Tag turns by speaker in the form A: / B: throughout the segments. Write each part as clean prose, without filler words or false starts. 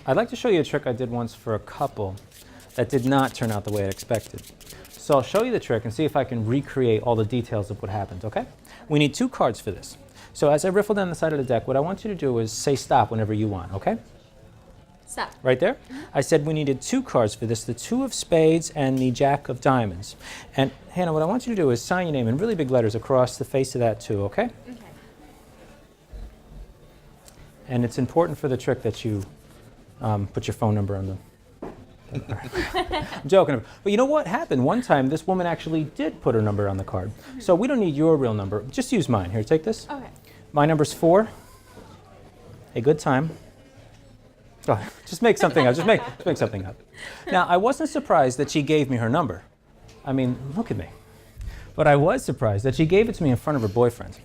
A: I'd like to show you a trick I did once for a couple that did not turn out the way I expected. So I'll show you the trick and see if I can recreate all the details of what happened, okay? We need 2 cards for this. So as I riffle down the side of the deck, what I want you to do is say stop whenever you want, okay?
B: Stop.
A: Right there? I said we needed 2 cards for this, the 2 of spades and the jack of diamonds. And Hannah, what I want you to do is sign your name in really big letters across the face of that 2, okay?
B: Okay.
A: And it's important for the trick that you put your phone number on the... I'm joking. But you know what happened? One time, this woman actually did put her number on the card. So we don't need your real number. Just use mine. Here, take this.
B: Okay.
A: My number's 4. A good time. Oh, just make something up. Just make something up. Now, I wasn't surprised that she gave me her number. I mean, look at me. But I was surprised that she gave it to me in front of her boyfriend.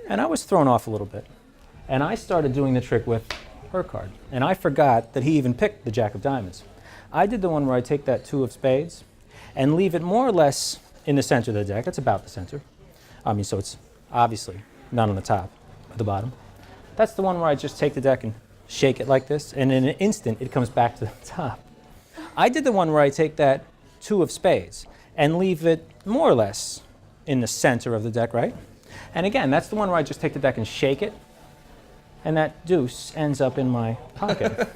A: And I was thrown off a little bit. And I started doing the trick with her card. And I forgot that he even picked the jack of diamonds. I did the one where I take that 2 of spades and leave it more or less in the center of the deck. That's about the center. So it's obviously not on the top or the bottom. That's the one where I just take the deck and shake it like this, and in an instant it comes back to the top. I did the one where I take that 2 of spades and leave it more or less in the center of the deck, right? And again, that's the one where I just take the deck and shake it, and that deuce ends up in my pocket.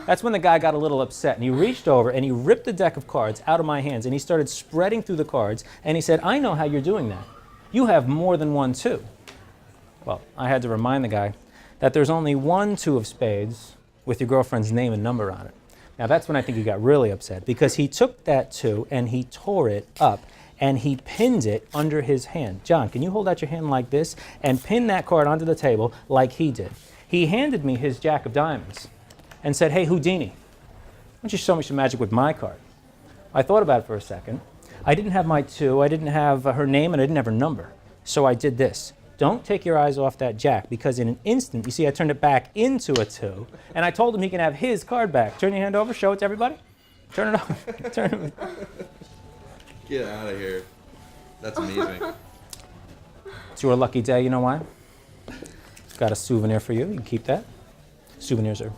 A: That's when the guy got a little upset, and he reached over and he ripped the deck of cards out of my hands, and he started spreading through the cards, and he said, I know how you're doing that. You have more than 1 2. Well, I had to remind the guy that there's only 1 2 of spades with your girlfriend's name and number on it. Now that's when I think he got really upset, because he took that 2 and he tore it up and he pinned it under his hand. John, can you hold out your hand like this and pin that card onto the table like he did? He handed me his jack of diamonds and said, hey, Houdini, why don't you show me some magic with my card? I thought about it for a second. I didn't have my 2, I didn't have her name, and I didn't have her number. So I did this. Don't take your eyes off that jack, because in an instant, you see I turned it back into a 2, and I told him he can have his card back. Turn your hand over, show it to everybody. Turn it over. Turn it.
C: Get out of here. That's amazing.
A: It's your lucky day, you know why? Got a souvenir for you. You can keep that. Souvenirs are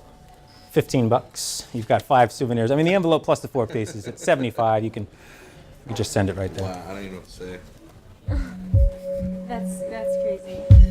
A: $15. You've got 5 souvenirs. I mean, the envelope plus the 4 pieces, it's $75. You can just send it right there.
C: Wow, I don't even know what to say.
B: That's crazy.